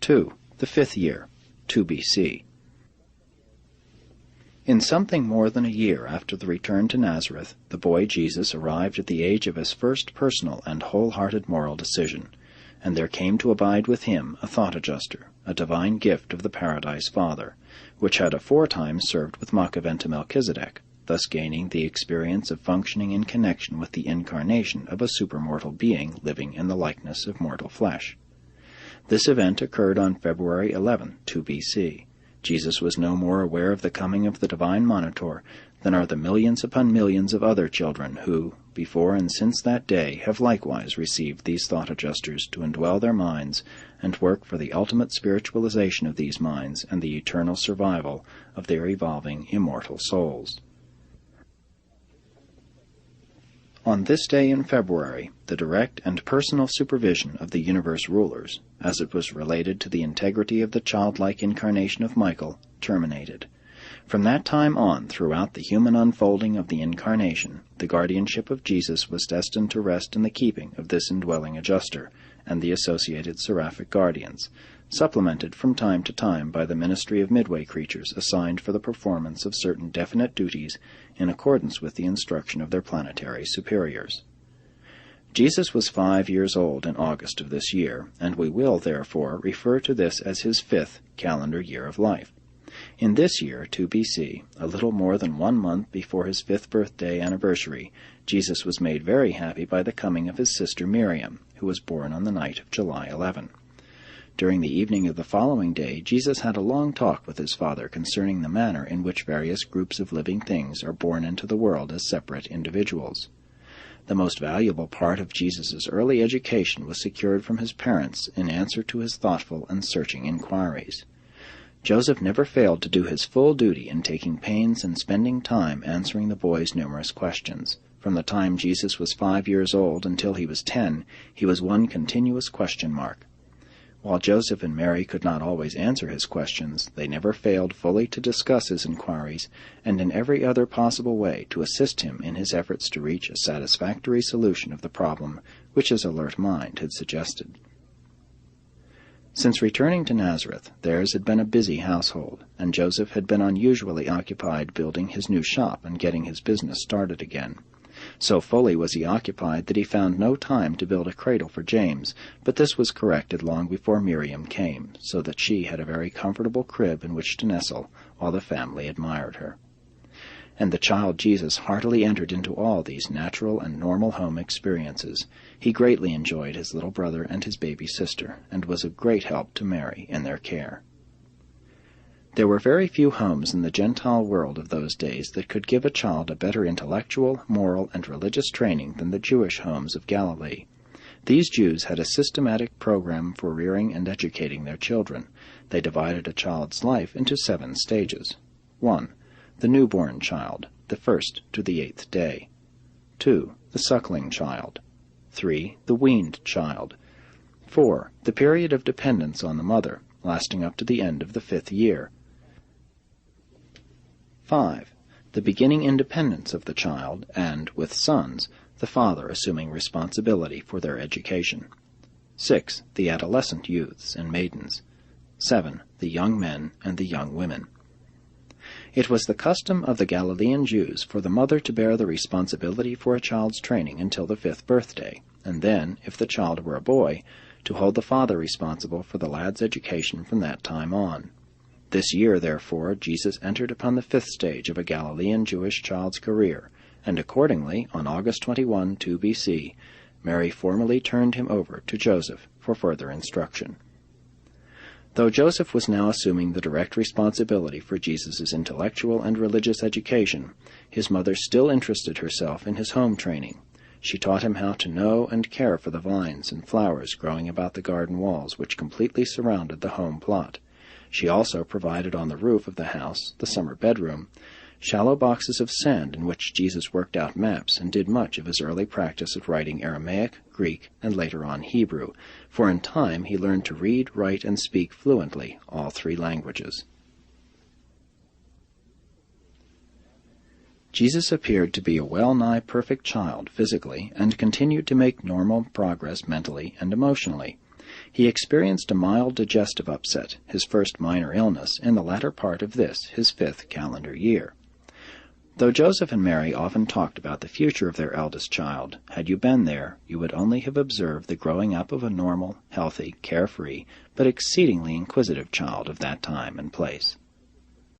2. The 5th year, 2 B.C. In something more than a year after the return to Nazareth, the boy Jesus arrived at the age of his first personal and wholehearted moral decision, and there came to abide with him a thought-adjuster, a divine gift of the Paradise Father, which had aforetime served with Makaventa Melchizedek, thus gaining the experience of functioning in connection with the incarnation of a supermortal being living in the likeness of mortal flesh. This event occurred on February 11, 2 B.C. Jesus was no more aware of the coming of the divine Monitor than are the millions upon millions of other children who, before and since that day, have likewise received these thought-adjusters to indwell their minds and work for the ultimate spiritualization of these minds and the eternal survival of their evolving immortal souls. On this day in February, the direct and personal supervision of the universe rulers, as it was related to the integrity of the childlike incarnation of Michael, terminated. From that time on, throughout the human unfolding of the incarnation, the guardianship of Jesus was destined to rest in the keeping of this indwelling adjuster and the associated seraphic guardians, supplemented from time to time by the ministry of midway creatures assigned for the performance of certain definite duties in accordance with the instruction of their planetary superiors. Jesus was 5 years old in August of this year, and we will, therefore, refer to this as his 5th calendar year of life. In this year, 2 B.C., a little more than 1 month before his 5th birthday anniversary, Jesus was made very happy by the coming of his sister Miriam, who was born on the night of July 11. During the evening of the following day, Jesus had a long talk with his Father concerning the manner in which various groups of living things are born into the world as separate individuals. The most valuable part of Jesus' early education was secured from his parents in answer to his thoughtful and searching inquiries. Joseph never failed to do his full duty in taking pains and spending time answering the boy's numerous questions. From the time Jesus was 5 years old until he was 10, he was one continuous question mark. While Joseph and Mary could not always answer his questions, they never failed fully to discuss his inquiries, and in every other possible way to assist him in his efforts to reach a satisfactory solution of the problem which his alert mind had suggested. Since returning to Nazareth, theirs had been a busy household, and Joseph had been unusually occupied building his new shop and getting his business started again. So fully was he occupied that he found no time to build a cradle for James, but this was corrected long before Miriam came, so that she had a very comfortable crib in which to nestle while the family admired her. And the child Jesus heartily entered into all these natural and normal home experiences. He greatly enjoyed his little brother and his baby sister, and was of great help to Mary in their care. There were very few homes in the Gentile world of those days that could give a child a better intellectual, moral, and religious training than the Jewish homes of Galilee. These Jews had a systematic program for rearing and educating their children. They divided a child's life into 7 stages. 1. The newborn child, the 1st to the 8th day. 2. The suckling child. 3. The weaned child. 4. The period of dependence on the mother, lasting up to the end of the 5th year. 5. The beginning independence of the child, and, with sons, the father assuming responsibility for their education. 6. The adolescent youths and maidens. 7. The young men and the young women. It was the custom of the Galilean Jews for the mother to bear the responsibility for a child's training until the 5th birthday, and then, if the child were a boy, to hold the father responsible for the lad's education from that time on. This year, therefore, Jesus entered upon the 5th stage of a Galilean Jewish child's career, and accordingly, on August 21, 2 B.C., Mary formally turned him over to Joseph for further instruction. Though Joseph was now assuming the direct responsibility for Jesus' intellectual and religious education, his mother still interested herself in his home training. She taught him how to know and care for the vines and flowers growing about the garden walls which completely surrounded the home plot. She also provided on the roof of the house, the summer bedroom, shallow boxes of sand in which Jesus worked out maps and did much of his early practice at writing Aramaic, Greek, and later on Hebrew, for in time he learned to read, write, and speak fluently all 3 languages. Jesus appeared to be a well-nigh perfect child physically and continued to make normal progress mentally and emotionally. He experienced a mild digestive upset, his first minor illness, in the latter part of this, his 5th calendar year. Though Joseph and Mary often talked about the future of their eldest child, had you been there, you would only have observed the growing up of a normal, healthy, carefree, but exceedingly inquisitive child of that time and place.